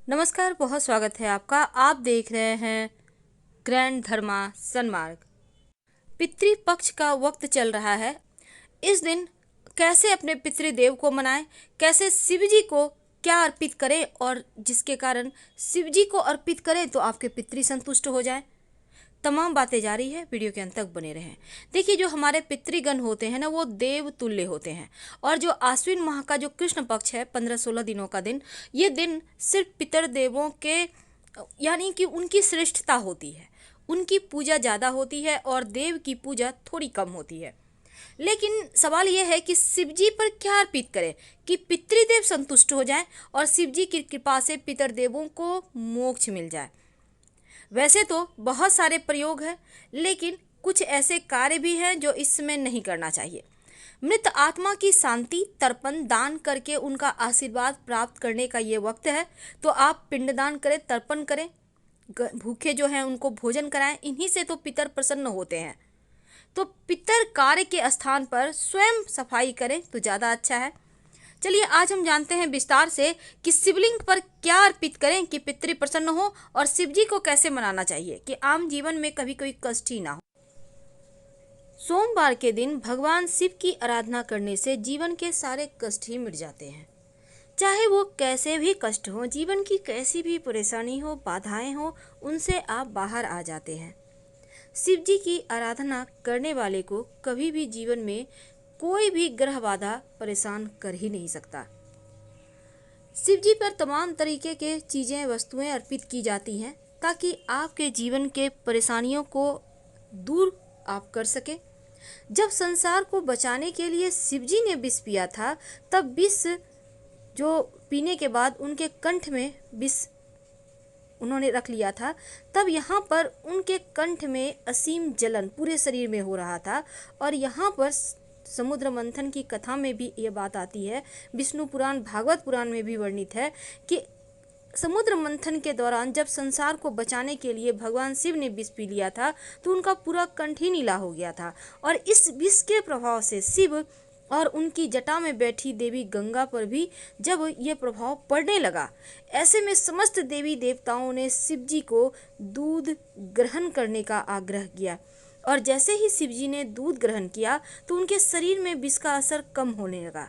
नमस्कार, बहुत स्वागत है आपका। आप देख रहे हैं ग्रैंड धर्मा सन्मार्ग। पितृपक्ष का वक्त चल रहा है। इस दिन कैसे अपने पितृदेव को मनाएं, कैसे शिव जी को क्या अर्पित करें और जिसके कारण शिव जी को अर्पित करें तो आपके पितृ संतुष्ट हो जाएं, तमाम बातें जारी है। वीडियो के अंत तक बने रहें। देखिए, जो हमारे पितृगण होते हैं ना, वो देव तुल्य होते हैं। और जो आश्विन माह का जो कृष्ण पक्ष है, 15-16 दिनों का दिन, ये दिन सिर्फ पितृदेवों के यानी कि उनकी श्रेष्ठता होती है, उनकी पूजा ज़्यादा होती है और देव की पूजा थोड़ी कम होती है। लेकिन सवाल यह है कि शिव जी पर क्या अर्पित करें कि पितृदेव संतुष्ट हो जाएं और शिव जी की कृपा से पितृदेवों को मोक्ष मिल जाए। वैसे तो बहुत सारे प्रयोग हैं, लेकिन कुछ ऐसे कार्य भी हैं जो इस समय नहीं करना चाहिए। मृत आत्मा की शांति तर्पण दान करके उनका आशीर्वाद प्राप्त करने का ये वक्त है। तो आप पिंडदान करें, तर्पण करें, भूखे जो हैं उनको भोजन कराएं। इन्हीं से तो पितर प्रसन्न होते हैं। तो पितर कार्य के स्थान पर स्वयं सफाई करें तो ज़्यादा अच्छा है। चलिए, आज हम जानते हैं विस्तार से कि शिवलिंग पर क्या अर्पित करें कि पितृ प्रसन्न हो और शिव जी को कैसे मनाना चाहिए कि आम जीवन में कभी कोई कष्ट ही ना हो। सोमवार के दिन भगवान शिव की आराधना करने से जीवन के सारे कष्ट ही मिट जाते हैं। चाहे वो कैसे भी कष्ट हो, जीवन की कैसी भी परेशानी हो, बाधाएं हो, उनसे आप बाहर आ जाते हैं। शिव जी की आराधना करने वाले को कभी भी जीवन में कोई भी ग्रह बाधा परेशान कर ही नहीं सकता। शिव जी पर तमाम तरीके के चीज़ें, वस्तुएं अर्पित की जाती हैं ताकि आपके जीवन के परेशानियों को दूर आप कर सके। जब संसार को बचाने के लिए शिव जी ने विष पिया था, तब विष जो पीने के बाद उनके कंठ में विष उन्होंने रख लिया था, तब यहाँ पर उनके कंठ में असीम जलन पूरे शरीर में हो रहा था। और यहाँ पर समुद्र मंथन की कथा में भी ये बात आती है, विष्णु पुराण भागवत पुराण में भी वर्णित है कि समुद्र मंथन के दौरान जब संसार को बचाने के लिए भगवान शिव ने विष पी लिया था तो उनका पूरा कंठ ही नीला हो गया था। और इस विष के प्रभाव से शिव और उनकी जटा में बैठी देवी गंगा पर भी जब ये प्रभाव पड़ने लगा, ऐसे में समस्त देवी देवताओं ने शिव जी को दूध ग्रहण करने का आग्रह किया। और जैसे ही शिव जी ने दूध ग्रहण किया तो उनके शरीर में विष का असर कम होने लगा।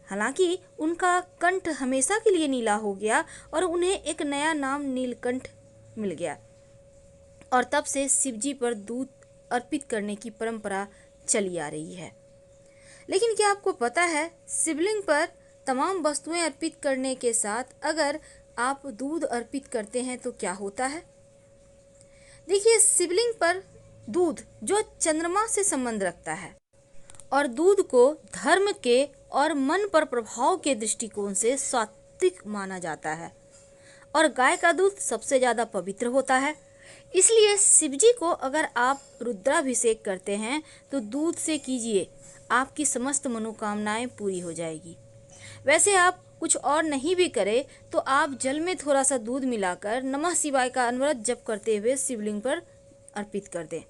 हालांकि उनका कंठ हमेशा के लिए नीला हो गया और उन्हें एक नया नाम नीलकंठ मिल गया। और तब से शिव जी पर दूध अर्पित करने की परंपरा चली आ रही है। लेकिन क्या आपको पता है, शिवलिंग पर तमाम वस्तुएं अर्पित करने के साथ अगर आप दूध अर्पित करते हैं तो क्या होता है? देखिए, शिवलिंग पर दूध जो चंद्रमा से संबंध रखता है और दूध को धर्म के और मन पर प्रभाव के दृष्टिकोण से सात्विक माना जाता है और गाय का दूध सबसे ज़्यादा पवित्र होता है। इसलिए शिवजी को अगर आप रुद्राभिषेक करते हैं तो दूध से कीजिए, आपकी समस्त मनोकामनाएं पूरी हो जाएगी। वैसे आप कुछ और नहीं भी करें तो आप जल में थोड़ा सा दूध मिलाकर नमः शिवाय का अनवरत जप करते हुए शिवलिंग पर अर्पित कर दें।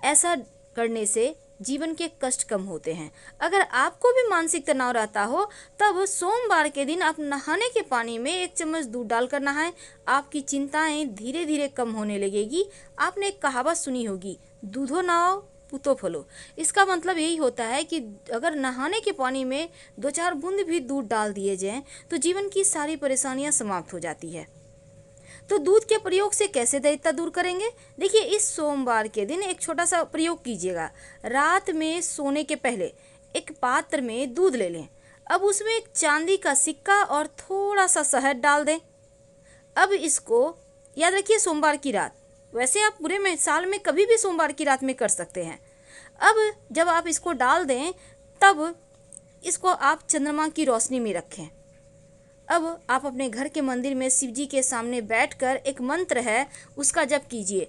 ऐसा करने से जीवन के कष्ट कम होते हैं। अगर आपको भी मानसिक तनाव रहता हो, तब सोमवार के दिन आप नहाने के पानी में 1 चम्मच दूध डालकर नहाएं। आपकी चिंताएं धीरे धीरे कम होने लगेगी। आपने एक कहावत सुनी होगी, दूधो नहाओ पूतो फलो। इसका मतलब यही होता है कि अगर नहाने के पानी में 2-4 बूंद भी दूध डाल दिए जाएं तो जीवन की सारी परेशानियां समाप्त हो जाती है। तो दूध के प्रयोग से कैसे दैत्यता दूर करेंगे? देखिए, इस सोमवार के दिन एक छोटा सा प्रयोग कीजिएगा। रात में सोने के पहले एक पात्र में दूध ले लें। अब उसमें एक चांदी का सिक्का और थोड़ा सा शहद डाल दें। अब इसको याद रखिए, सोमवार की रात। वैसे आप पूरे में साल में कभी भी सोमवार की रात में कर सकते हैं। अब जब आप इसको डाल दें, तब इसको आप चंद्रमा की रोशनी में रखें। अब आप अपने घर के मंदिर में शिव जी के सामने बैठकर एक मंत्र है, उसका जप कीजिए।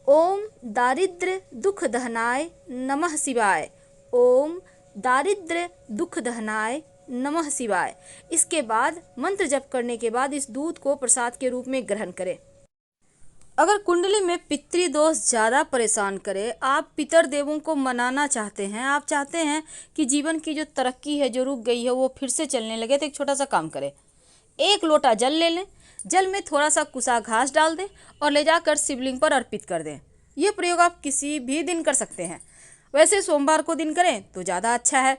ओम दारिद्र दुख दहनाय नमः शिवाय। ओम दारिद्र दुख दहनाय नमः शिवाय। इसके बाद मंत्र जप करने के बाद इस दूध को प्रसाद के रूप में ग्रहण करें। अगर कुंडली में पितृदोष ज़्यादा परेशान करे, आप पितर देवों को मनाना चाहते हैं, आप चाहते हैं कि जीवन की जो तरक्की है जो रुक गई है वो फिर से चलने लगे, तो एक छोटा सा काम करें। 1 लोटा जल ले लें, जल में थोड़ा सा कुसा घास डाल दें और ले जाकर शिवलिंग पर अर्पित कर दें। यह प्रयोग आप किसी भी दिन कर सकते हैं, वैसे सोमवार को दिन करें तो ज़्यादा अच्छा है।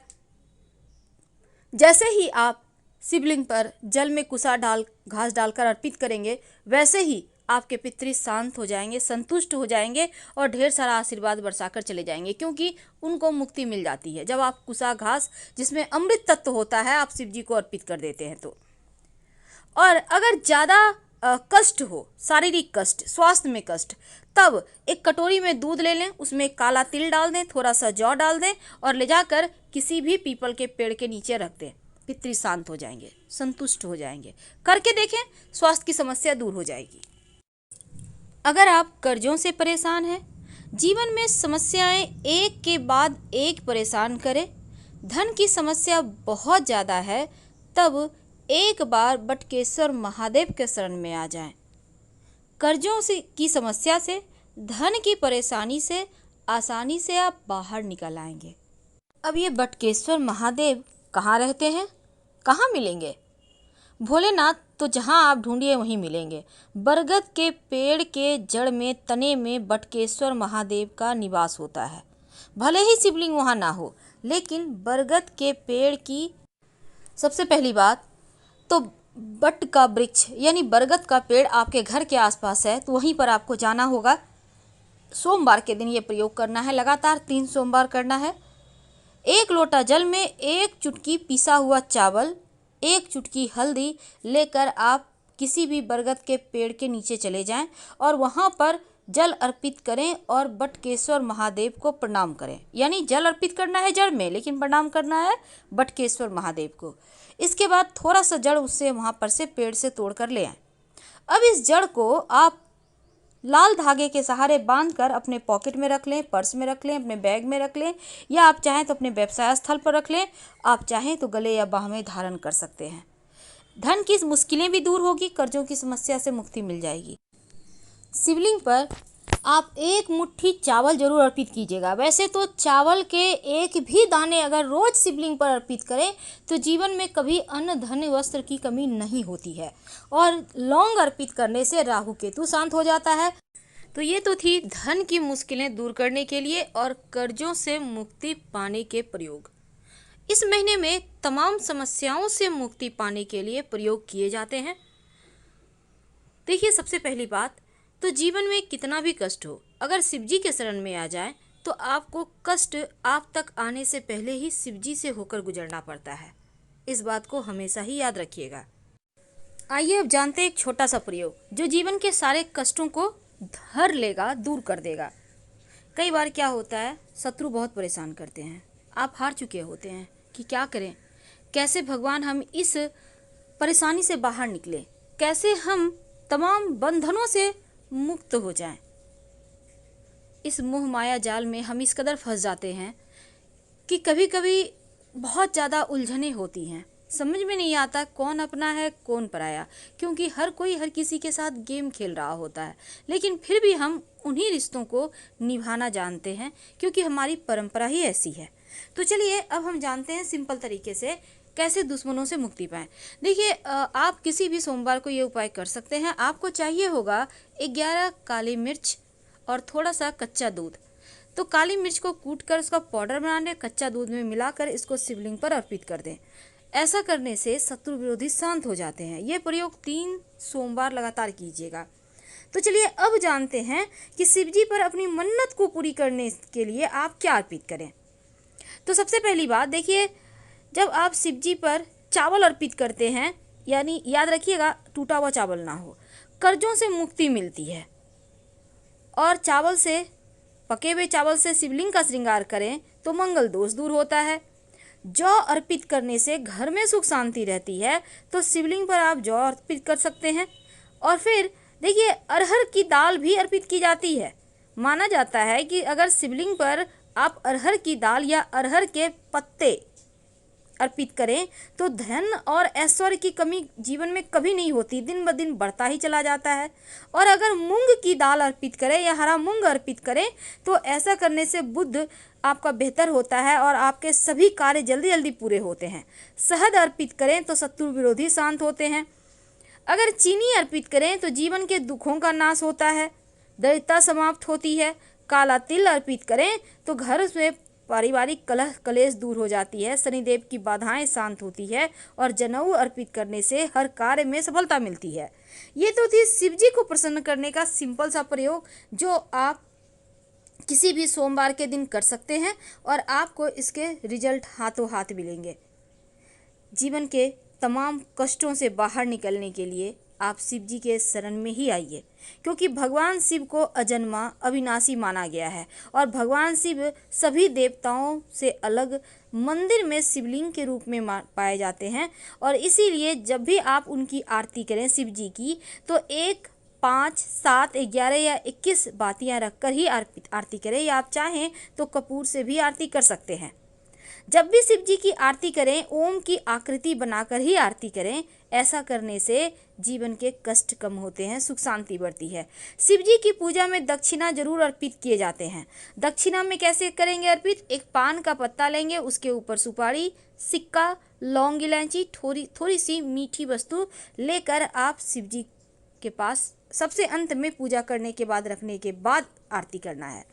जैसे ही आप शिवलिंग पर जल में कुसा घास डालकर अर्पित करेंगे, वैसे ही आपके पितृ शांत हो जाएंगे, संतुष्ट हो जाएंगे और ढेर सारा आशीर्वाद बरसाकर चले जाएंगे, क्योंकि उनको मुक्ति मिल जाती है जब आप कुसा घास जिसमें अमृत तत्व होता है आप शिव जी को अर्पित कर देते हैं तो। और अगर ज़्यादा कष्ट हो, शारीरिक कष्ट, स्वास्थ्य में कष्ट, तब एक कटोरी में दूध ले लें, उसमें काला तिल डाल दें, थोड़ा सा जौ डाल दें और ले जाकर किसी भी पीपल के पेड़ के नीचे रख दें। पितृ शांत हो जाएंगे, संतुष्ट हो जाएंगे। करके देखें, स्वास्थ्य की समस्या दूर हो जाएगी। अगर आप कर्जों से परेशान हैं, जीवन में समस्याएं एक के बाद एक परेशान करें, धन की समस्या बहुत ज़्यादा है, तब एक बार बटकेश्वर महादेव के शरण में आ जाएं। कर्जों की समस्या से, धन की परेशानी से आसानी से आप बाहर निकल आएंगे। अब ये बटकेश्वर महादेव कहाँ रहते हैं, कहाँ मिलेंगे? भोलेनाथ तो जहाँ आप ढूंढिए वहीं मिलेंगे। बरगद के पेड़ के जड़ में, तने में बटकेश्वर महादेव का निवास होता है। भले ही शिवलिंग वहाँ ना हो, लेकिन बरगद के पेड़ की सबसे पहली बात तो बट का वृक्ष यानी बरगद का पेड़ आपके घर के आसपास है, तो वहीं पर आपको जाना होगा। सोमवार के दिन ये प्रयोग करना है, लगातार 3 सोमवार करना है। 1 लोटा जल में 1 चुटकी पिसा हुआ चावल, 1 चुटकी हल्दी लेकर आप किसी भी बरगद के पेड़ के नीचे चले जाएं और वहां पर जल अर्पित करें और बटकेश्वर महादेव को प्रणाम करें। यानी जल अर्पित करना है जड़ में, लेकिन प्रणाम करना है बटकेश्वर महादेव को। इसके बाद थोड़ा सा जड़ उससे वहां पर से पेड़ से तोड़ कर ले आएं। अब इस जड़ को आप लाल धागे के सहारे बांधकर अपने पॉकेट में रख लें, पर्स में रख लें, अपने बैग में रख लें, या आप चाहें तो अपने व्यवसाय स्थल पर रख लें, आप चाहें तो गले या बाह में धारण कर सकते हैं। धन की मुश्किलें भी दूर होगी, कर्जों की समस्या से मुक्ति मिल जाएगी। शिवलिंग पर आप 1 मुट्ठी चावल जरूर अर्पित कीजिएगा। वैसे तो चावल के 1 भी दाने अगर रोज शिवलिंग पर अर्पित करें तो जीवन में कभी अन्न, धन, वस्त्र की कमी नहीं होती है। और लौंग अर्पित करने से राहु केतु शांत हो जाता है। तो ये तो थी धन की मुश्किलें दूर करने के लिए और कर्जों से मुक्ति पाने के प्रयोग। इस महीने में तमाम समस्याओं से मुक्ति पाने के लिए प्रयोग किए जाते हैं। देखिए, सबसे पहली बात तो जीवन में कितना भी कष्ट हो, अगर शिवजी के शरण में आ जाए तो आपको कष्ट आप तक आने से पहले ही शिवजी से होकर गुजरना पड़ता है। इस बात को हमेशा ही याद रखिएगा। आइए अब जानते हैं एक छोटा सा प्रयोग जो जीवन के सारे कष्टों को धर लेगा, दूर कर देगा। कई बार क्या होता है, शत्रु बहुत परेशान करते हैं, आप हार चुके होते हैं कि क्या करें, कैसे भगवान हम इस परेशानी से बाहर निकले, कैसे हम तमाम बंधनों से मुक्त हो जाएं। इस मोह माया जाल में हम इस कदर फंस जाते हैं कि कभी कभी बहुत ज़्यादा उलझनें होती हैं, समझ में नहीं आता कौन अपना है कौन पराया, क्योंकि हर कोई हर किसी के साथ गेम खेल रहा होता है। लेकिन फिर भी हम उन्हीं रिश्तों को निभाना जानते हैं, क्योंकि हमारी परंपरा ही ऐसी है। तो चलिए अब हम जानते हैं सिंपल तरीके से कैसे दुश्मनों से मुक्ति पाएं। देखिए, आप किसी भी सोमवार को ये उपाय कर सकते हैं। आपको चाहिए होगा 11 काली मिर्च और थोड़ा सा कच्चा दूध। तो काली मिर्च को कूटकर उसका पाउडर बना लें, कच्चा दूध में मिलाकर इसको शिवलिंग पर अर्पित कर दें। ऐसा करने से शत्रु विरोधी शांत हो जाते हैं। ये प्रयोग 3 सोमवार लगातार कीजिएगा। तो चलिए अब जानते हैं कि शिवजी पर अपनी मन्नत को पूरी करने के लिए आप क्या अर्पित करें। तो सबसे पहली बात देखिए, जब आप शिवजी पर चावल अर्पित करते हैं, यानी याद रखिएगा टूटा हुआ चावल ना हो, कर्जों से मुक्ति मिलती है। और चावल से, पके हुए चावल से शिवलिंग का श्रृंगार करें तो मंगल दोष दूर होता है। जौ अर्पित करने से घर में सुख शांति रहती है, तो शिवलिंग पर आप जौ अर्पित कर सकते हैं। और फिर देखिए, अरहर की दाल भी अर्पित की जाती है। माना जाता है कि अगर शिवलिंग पर आप अरहर की दाल या अरहर के पत्ते अर्पित करें तो धन और ऐश्वर्य की कमी जीवन में कभी नहीं होती, दिन ब दिन बढ़ता ही चला जाता है। और अगर मूंग की दाल अर्पित करें या हरा मूंग अर्पित करें तो ऐसा करने से बुद्ध आपका बेहतर होता है और आपके सभी कार्य जल्दी जल्दी पूरे होते हैं। शहद अर्पित करें तो शत्रु विरोधी शांत होते हैं। अगर चीनी अर्पित करें तो जीवन के दुखों का नाश होता है, दरिद्रता समाप्त होती है। काला तिल अर्पित करें तो घर में पारिवारिक कलह कलेश दूर हो जाती है, शनिदेव की बाधाएं शांत होती है और जनेऊ अर्पित करने से हर कार्य में सफलता मिलती है। ये तो थी शिव जी को प्रसन्न करने का सिंपल सा प्रयोग, जो आप किसी भी सोमवार के दिन कर सकते हैं और आपको इसके रिजल्ट हाथों हाथ मिलेंगे। जीवन के तमाम कष्टों से बाहर निकलने के लिए आप शिव जी के शरण में ही आइए, क्योंकि भगवान शिव को अजन्मा अविनाशी माना गया है और भगवान शिव सभी देवताओं से अलग मंदिर में शिवलिंग के रूप में पाए जाते हैं। और इसीलिए जब भी आप उनकी आरती करें शिव जी की, तो 1, 5, 7, 11 या 21 बातियां रखकर ही आरती करें, या आप चाहें तो कपूर से भी आरती कर सकते हैं। जब भी शिव जी की आरती करें, ओम की आकृति बनाकर ही आरती करें। ऐसा करने से जीवन के कष्ट कम होते हैं, सुख शांति बढ़ती है। शिव जी की पूजा में दक्षिणा जरूर अर्पित किए जाते हैं। दक्षिणा में कैसे करेंगे अर्पित? एक पान का पत्ता लेंगे, उसके ऊपर सुपारी, सिक्का, लौंग, इलायची, थोड़ी सी मीठी वस्तु लेकर आप शिव जी के पास सबसे अंत में पूजा करने के बाद रखने के बाद आरती करना है।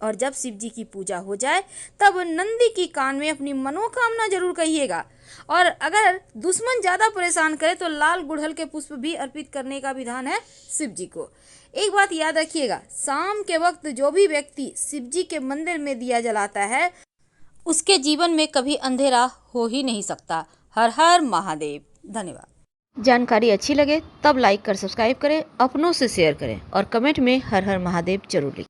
और जब शिव जी की पूजा हो जाए तब नंदी की कान में अपनी मनोकामना जरूर कहिएगा। और अगर दुश्मन ज़्यादा परेशान करे तो लाल गुड़हल के पुष्प भी अर्पित करने का विधान है शिव जी को। एक बात याद रखिएगा, शाम के वक्त जो भी व्यक्ति शिव जी के मंदिर में दिया जलाता है, उसके जीवन में कभी अंधेरा हो ही नहीं सकता। हर हर महादेव। धन्यवाद। जानकारी अच्छी लगे तब लाइक कर सब्सक्राइब करें, अपनों से शेयर करें और कमेंट में हर हर महादेव जरूर लिखें।